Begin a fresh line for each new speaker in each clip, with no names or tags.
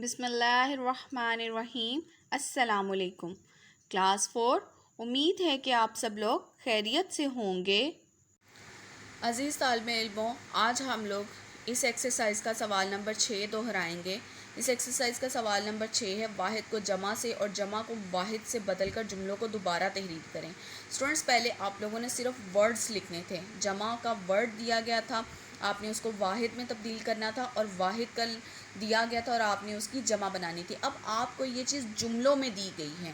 بسم اللہ الرحمن الرحیم۔ السلام علیکم کلاس 4۔ امید ہے کہ آپ سب لوگ خیریت سے ہوں گے۔ عزیز طالب علموں، آج ہم لوگ اس ایکسرسائز کا سوال نمبر 6 دہرائیں گے۔ اس ایکسرسائز کا سوال نمبر 6 ہے، واحد کو جمع سے اور جمع کو واحد سے بدل کر جملوں کو دوبارہ تحریر کریں۔ اسٹوڈنٹس، پہلے آپ لوگوں نے صرف ورڈز لکھنے تھے۔ جمع کا ورڈ دیا گیا تھا، آپ نے اس کو واحد میں تبدیل کرنا تھا، اور واحد کا دیا گیا تھا اور آپ نے اس کی جمع بنانی تھی۔ اب آپ کو یہ چیز جملوں میں دی گئی ہے،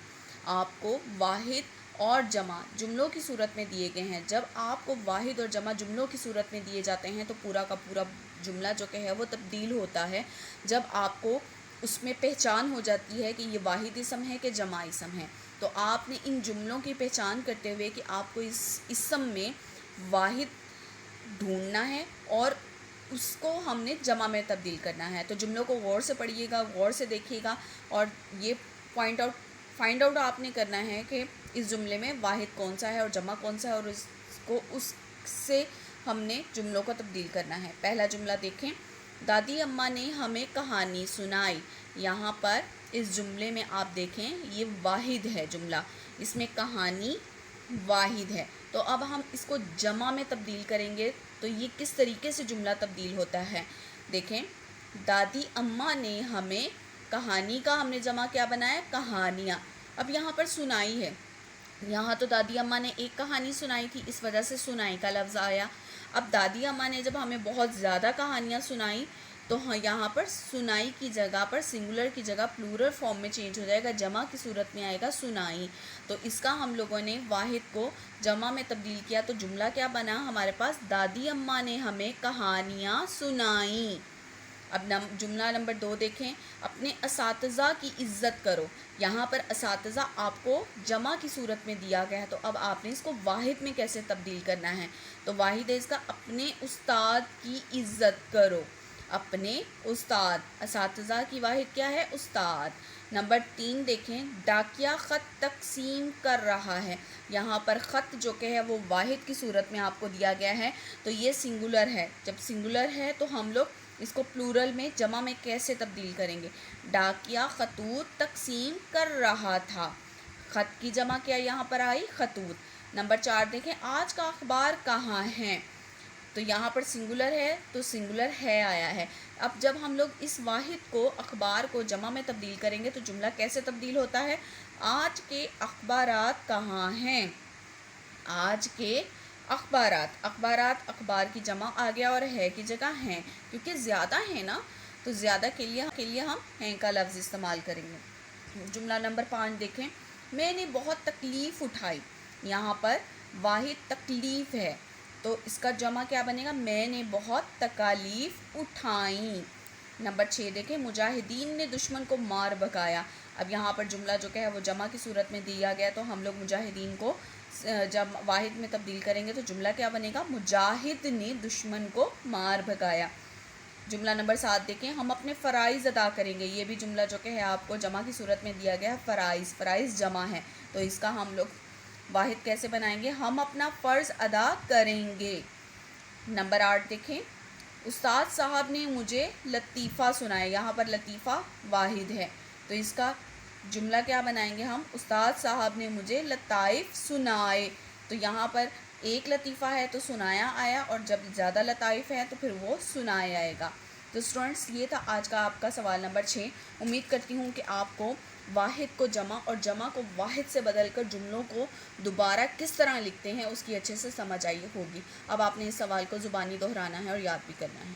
آپ کو واحد اور جمع جملوں کی صورت میں دیے گئے ہیں۔ جب آپ کو واحد اور جمع جملوں کی صورت میں دیے جاتے ہیں تو پورا کا پورا جملہ جو کہ ہے وہ تبدیل ہوتا ہے، جب آپ کو اس میں پہچان ہو جاتی ہے کہ یہ واحد اسم ہے کہ جمع اسم ہے۔ تو آپ نے ان جملوں کی پہچان کرتے ہوئے کہ آپ کو اس اسم میں واحد ڈھونڈنا ہے اور اس کو ہم نے جمع میں تبدیل کرنا ہے، تو جملوں کو غور سے پڑھیے گا، غور سے دیکھیے گا، اور یہ فائنڈ آؤٹ آپ نے کرنا ہے کہ اس جملے میں واحد کون سا ہے اور جمع کون سا ہے، اور اس سے ہم نے جملوں کو تبدیل کرنا ہے۔ پہلا جملہ دیکھیں، دادی اماں نے ہمیں کہانی سنائی۔ یہاں پر اس جملے میں آپ دیکھیں یہ واحد ہے جملہ، اس میں کہانی واحد ہے۔ تو اب ہم اس کو جمع میں تبدیل کریں گے تو یہ کس طریقے سے جملہ تبدیل ہوتا ہے، دیکھیں، دادی اماں نے ہمیں کہانی کا ہم نے جمع کیا بنایا، کہانیاں۔ اب یہاں پر سنائی ہے، یہاں تو دادی اماں نے ایک کہانی سنائی تھی، اس وجہ سے سنائی کا لفظ آیا۔ اب دادی اماں نے جب ہمیں بہت زیادہ کہانیاں سنائی تو یہاں پر سنائی کی جگہ پر سنگولر کی جگہ پلورل فارم میں چینج ہو جائے گا، جمع کی صورت میں آئے گا سنائی۔ تو اس کا ہم لوگوں نے واحد کو جمع میں تبدیل کیا تو جملہ کیا بنا ہمارے پاس، دادی اماں نے ہمیں کہانیاں سنائیں۔ اب جملہ نمبر 2 دیکھیں، اپنے اساتذہ کی عزت کرو۔ یہاں پر اساتذہ آپ کو جمع کی صورت میں دیا گیا ہے، تو اب آپ نے اس کو واحد میں کیسے تبدیل کرنا ہے، تو واحد ہے اس کا، اپنے استاد کی عزت کرو۔ اپنے استاد، اساتذہ کی واحد کیا ہے، استاد۔ نمبر 3 دیکھیں، ڈاکیہ خط تقسیم کر رہا ہے۔ یہاں پر خط جو کہ ہے وہ واحد کی صورت میں آپ کو دیا گیا ہے، تو یہ سنگولر ہے۔ جب سنگولر ہے تو ہم لوگ اس کو پلورل میں جمع میں کیسے تبدیل کریں گے، ڈاکیہ خطوط تقسیم کر رہا تھا۔ خط کی جمع کیا یہاں پر آئی، خطوط۔ نمبر 4 دیکھیں، آج کا اخبار کہاں ہے، تو یہاں پر سنگولر ہے تو سنگولر ہے آیا ہے۔ اب جب ہم لوگ اس واحد کو اخبار کو جمع میں تبدیل کریں گے تو جملہ کیسے تبدیل ہوتا ہے، آج کے اخبارات کہاں ہیں، آج کے اخبارات۔ اخبارات اخبار کی جمع آ گیا اور ہے کی جگہ ہیں، کیونکہ زیادہ ہیں نا تو زیادہ کے لیے ہم ہیں کا لفظ استعمال کریں گے۔ جملہ نمبر 5 دیکھیں، میں نے بہت تکلیف اٹھائی۔ یہاں پر واحد تکلیف ہے تو اس کا جمع کیا بنے گا، میں نے بہت تکالیف اٹھائیں۔ نمبر 6 دیکھیں، مجاہدین نے دشمن کو مار بھگایا۔ اب یہاں پر جملہ جو کہ ہے وہ جمع کی صورت میں دیا گیا تو ہم لوگ مجاہدین کو جب واحد میں تبدیل کریں گے تو جملہ کیا بنے گا، مجاہد نے دشمن کو مار بھگایا۔ جملہ نمبر 7 دیکھیں، ہم اپنے فرائض ادا کریں گے۔ یہ بھی جملہ جو کہ ہے آپ کو جمع کی صورت میں دیا گیا ہے، فرائض، فرائض جمع ہے تو اس کا ہم لوگ واحد کیسے بنائیں گے، ہم اپنا فرض ادا کریں گے۔ نمبر 8 دیکھیں، استاد صاحب نے مجھے لطیفہ سنایا۔ یہاں پر لطیفہ واحد ہے تو اس کا جملہ کیا بنائیں گے ہم، استاد صاحب نے مجھے لطائف سنائے۔ تو یہاں پر ایک لطیفہ ہے تو سنایا آیا، اور جب زیادہ لطائف ہے تو پھر وہ سنائے آئے گا۔ تو اسٹوڈنٹس، یہ تھا آج کا آپ کا سوال نمبر 6۔ امید کرتی ہوں کہ آپ کو واحد کو جمع اور جمع کو واحد سے بدل کر جملوں کو دوبارہ کس طرح لکھتے ہیں اس کی اچھے سے سمجھ آئی ہوگی۔ اب آپ نے اس سوال کو زبانی دہرانا ہے اور یاد بھی کرنا ہے۔